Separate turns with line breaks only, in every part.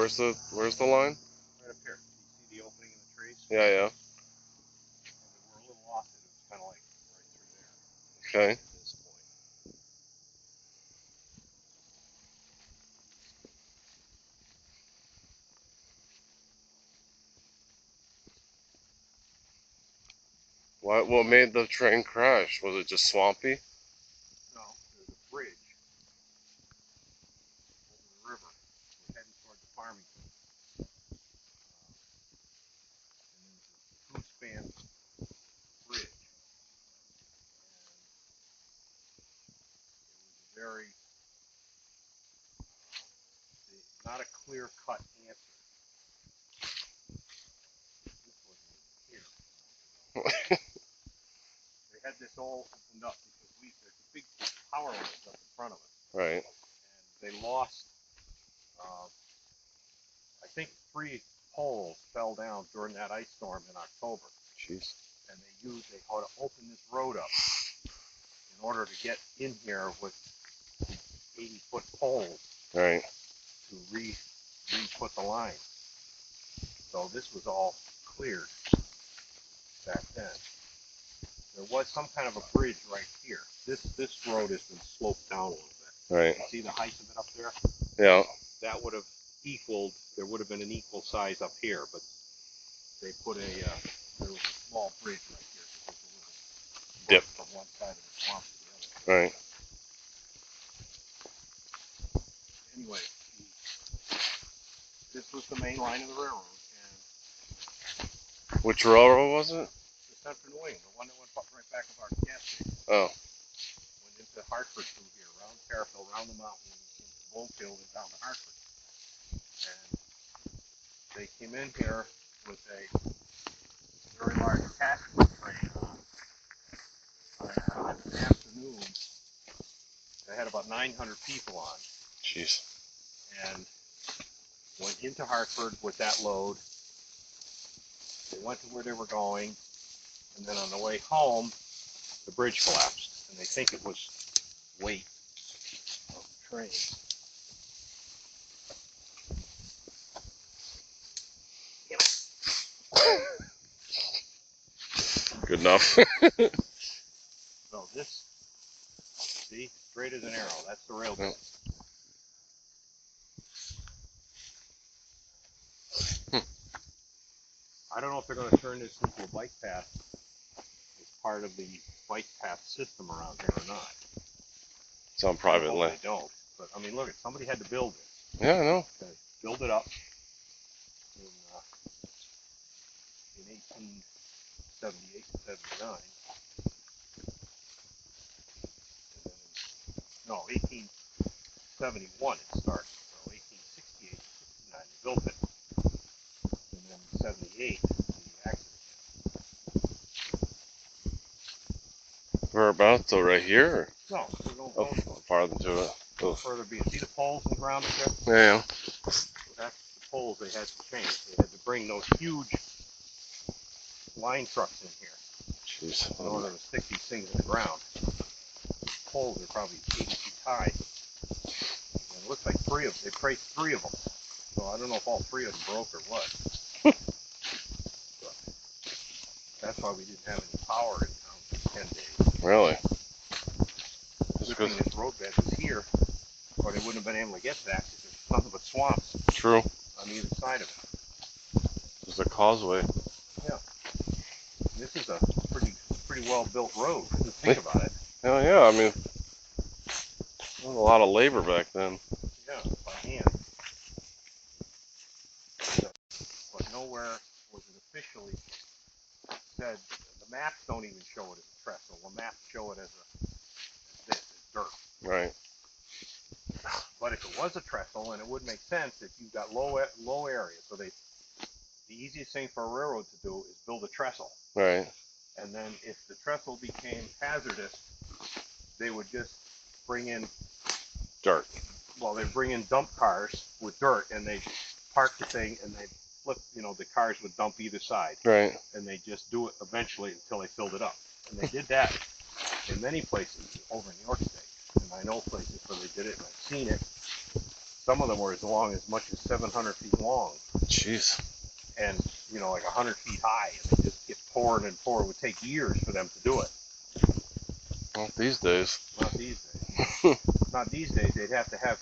Where's the line?
Right up here. You see the opening in the trees?
Yeah, yeah.
And we're a little off it. It was kind of like right through there.
Okay.
At this point.
What made the train crash? Was it just swampy?
No, there's a bridge over the river. We're heading toward the farming. And there's a two-span bridge. And it was a very, not a clear-cut answer. This wasn't here. They had this all opened up because there's a big power lines up in front of us.
Right.
And they lost, I think 3 poles fell down during that ice storm in October.
Jeez.
And they had to open this road up in order to get in here with 80-foot poles.
Right.
To re-put the line. So this was all cleared back then. There was some kind of a bridge right here. This road has been sloped down a little bit.
Right.
See the height of it up there?
Yeah.
That would have equaled, there would have been an equal size up here, but they put there was a small bridge right here. So there's a little
Dip.
from one side of the swamp to the other.
Right.
Anyway, this was the main line of the railroad, and
Which railroad was it?
the Central Wing, the one that went right back of our gas station,
Oh.
went into Hartford through here, around Fairfield, around the mountain, into Bloomfield, and down to Hartford. And they came in here with a very large passenger train on an afternoon. They had about 900 people on.
Jeez.
And went into Hartford with that load. They went to where they were going, and then on the way home, the bridge collapsed, and they think it was weight of the train.
Good enough.
So this, see, straight as an arrow. That's the rail bed. I don't know if they're going to turn this into a bike path as part of the bike path system around here or not.
It's on private land.
They don't. But I mean, look, somebody had to build it.
Yeah, I know.
Okay, build it up in 1878 and 79. And then no, 1871 it started. So 1868 and 69 they built it. And then 78 the accident.
Whereabouts? So right here?
No, we're going
Oh, farther to it. Oh.
further be. See the poles in the ground up there?
Yeah.
That's the poles they had to change. They had to bring those huge line trucks in here
Jeez.
in order to stick these things in the ground. The poles are probably 80 feet high. And it looks like they traced 3 of them. So I don't know if all 3 of them broke or what. But that's why we didn't have any power in town for 10 days.
Really?
The thing, this roadbed was here, or they wouldn't have been able to get to that because there's nothing but swamps
True.
on either side of it.
There's a causeway.
Yeah. This is a pretty well built road. If you think about it.
Hell yeah, I mean, there was a lot of labor back then.
Yeah, by hand. But nowhere was it officially said. The maps don't even show it as a trestle. The maps show it as dirt.
Right.
But if it was a trestle, and it would make sense if you've got low area, so the easiest thing for a railroad to do is build a trestle.
Right.
And then if the trestle became hazardous, they would just bring in
Dirt.
Well, they bring in dump cars with dirt, and they park the thing, and they flip. The cars would dump either side.
Right.
And they just do it eventually until they filled it up. And they did that in many places over in New York State. And I know places where they did it, and I've seen it. Some of them were as long as much as 700 feet long.
Jeez.
And, you know, like 100 feet high. And they just get poured and poured. It would take years for them to do it.
Not these days.
Not these days. Not these days. They'd have to have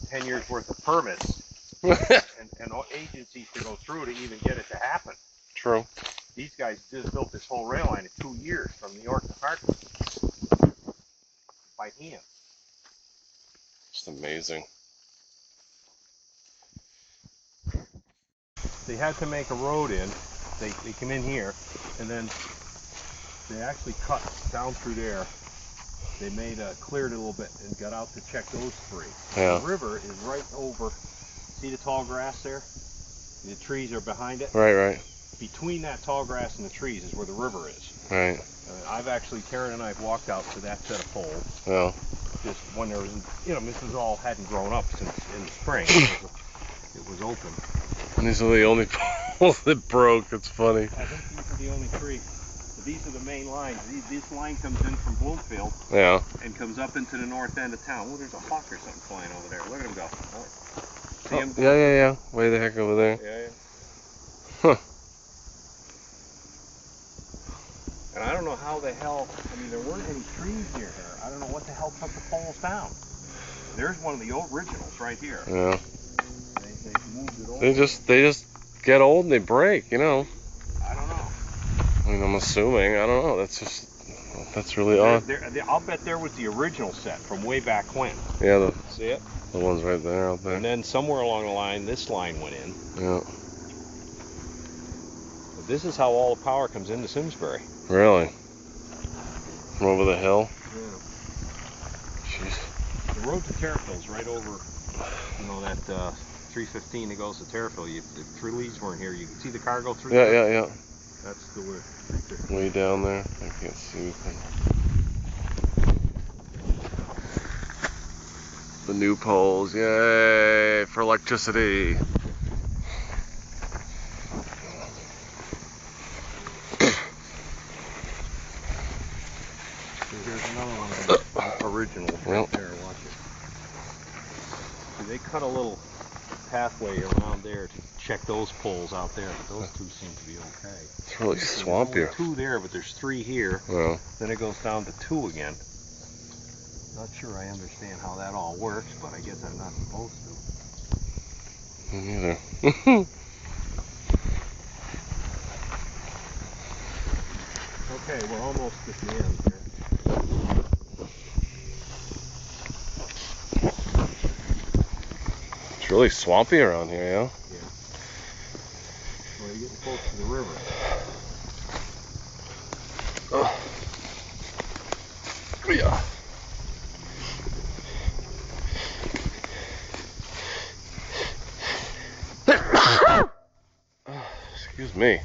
10 years worth of permits and agencies to go through to even get it to happen.
True.
These guys just built this whole rail line in 2 years from New York to Hartford by hand.
Just amazing.
They had to make a road in. They come in here, and then they actually cut down through there. They cleared it a little bit and got out to check those three.
Yeah.
The river is right over. See the tall grass there? The trees are behind it.
Right.
Between that tall grass and the trees is where the river is.
Right.
Karen and I have walked out to that set of poles.
Yeah.
Just when there was, this was all hadn't grown up since in the spring. It was open.
And these are the only poles that broke. It's funny.
I think these are the only three. These are the main lines. This line comes in from Bloomfield.
Yeah.
And comes up into the north end of town. Oh, there's a hawk or something flying over there. Look at him go. See him?
Yeah. Way the heck over there.
Yeah.
Huh.
And I don't know how the hell, there weren't any trees near here. I don't know what the hell took the poles down. There's one of the originals right here.
Yeah.
They moved it over.
They just get old and they break,
I don't know.
I'm assuming. I don't know. That's really odd.
I'll bet there was the original set from way back when.
Yeah,
see it?
The one's right there, out there.
And then somewhere along the line, this line went in.
Yeah.
But this is how all the power comes into Simsbury.
Really? From over the hill?
Yeah.
Jeez.
The road to Terrifill's right over, that 315 that goes to Terrifill. If Lees weren't here, you could see the car go through there.
Yeah.
That's the way. 315.
Way down there. I can't see anything. The new poles. Yay! For electricity.
Here's another one of the originals right there. Watch it. See, they cut a little pathway around there to check those poles out there, but those two seem to be okay.
It's really swampy.
There's only 2 there, but there's 3 here.
Yeah.
Then it goes down to 2 again. Not sure I understand how that all works, but I guess I'm not supposed to.
Me neither.
Okay, we're almost at the end here.
It's really swampy around here, yeah?
Yeah. Well, you're getting close to the river.
Yeah. Excuse me.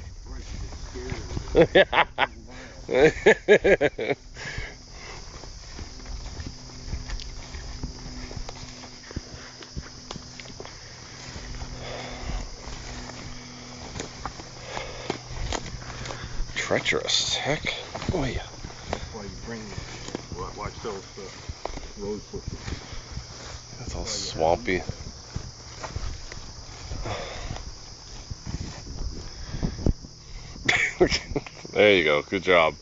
Treacherous, heck. Oh yeah.
That's why you bring. Watch those road pushes.
That's all swampy. There you go. Good job.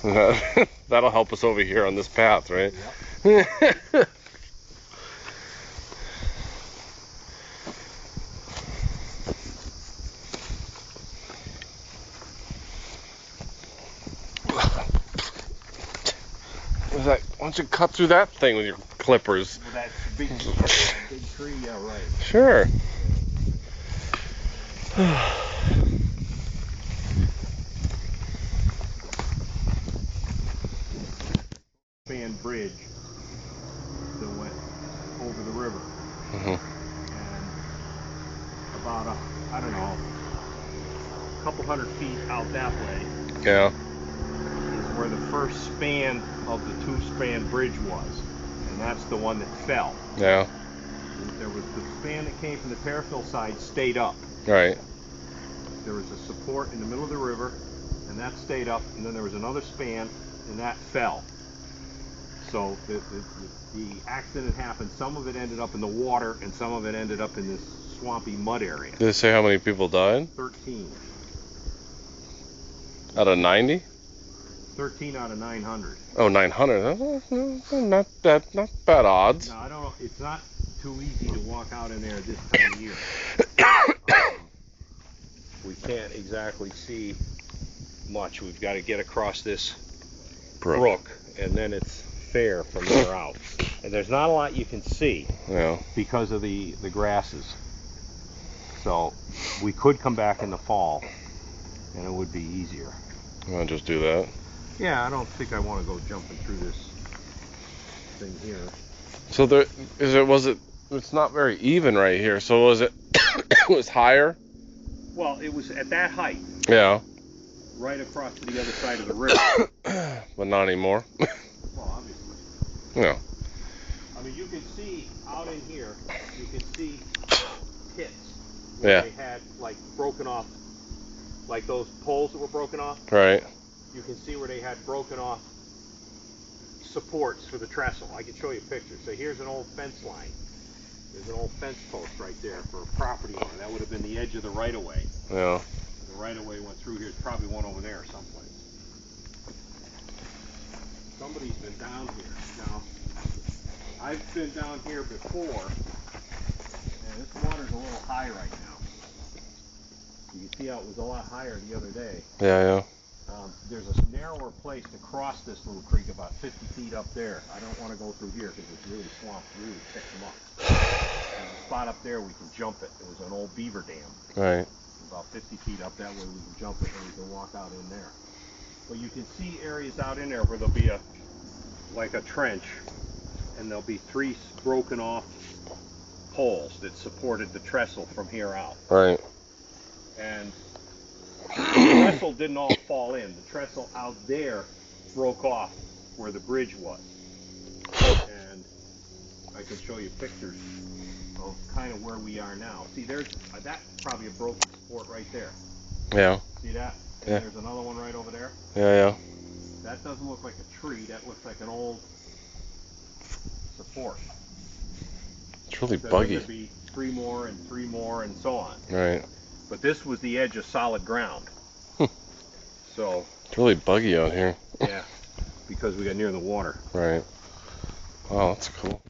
Yep. That'll help us over here on this path, right? Yep. Why don't you cut through that thing with your clippers?
Well, that's a big tree, yeah, right.
Sure.
Span bridge that went over the river.
Mm-hmm.
And about a couple hundred feet out that way.
Yeah.
Where the first span of the 2-span bridge was, and that's the one that fell.
Yeah.
There was the span that came from the Terriffill side stayed up.
Right.
There was a support in the middle of the river, and that stayed up, and then there was another span, and that fell. So the accident happened. Some of it ended up in the water, and some of it ended up in this swampy mud area.
Did it say how many people died?
13.
Out of 90?
13 out of 900.
Oh, 900. Not bad odds.
No, I don't know. It's not too easy to walk out in there this time of year. We can't exactly see much. We've got to get across this brook, and then it's fair from there out. And there's not a lot you can see because of the grasses. So we could come back in the fall, and it would be easier.
I'll just do that.
Yeah, I don't think I want to go jumping through this thing here.
So it's not very even right here. So was it it was higher?
Well, it was at that height.
Yeah.
Right across to the other side of the river.
But not anymore.
Well, obviously.
Yeah.
I mean, you can see out in here, you can see pits.
Yeah.
They had like broken off, like those poles that were broken off.
Right.
You can see where they had broken off supports for the trestle. I can show you pictures. So here's an old fence line. There's an old fence post right there for a property owner. That would have been the edge of the right-of-way.
Yeah.
The right-of-way went through here. There's probably one over there someplace. Somebody's been down here. Now, I've been down here before, and this water's a little high right now. You can see how it was a lot higher the other day.
Yeah.
There's a narrower place to cross this little creek about 50 feet up there. I don't want to go through here because it's really swamped, really thick muck. There's a spot up there we can jump it. It was an old beaver dam.
Right.
About 50 feet up that way we can jump it and we can walk out in there. But you can see areas out in there where there'll be like a trench, and there'll be 3 broken off poles that supported the trestle from here out.
Right.
And the trestle didn't all fall in. The trestle out there broke off where the bridge was. And I can show you pictures of kind of where we are now. See, there's that's probably a broken support right there.
Yeah.
See that? And
Yeah.
there's another one right over there.
Yeah.
That doesn't look like a tree. That looks like an old support.
It's really
So
buggy.
there could be 3 more and 3 more and so on.
Right.
But this was the edge of solid ground. So
it's really buggy out here.
yeah, because we got near the water.
Right. Wow, that's cool.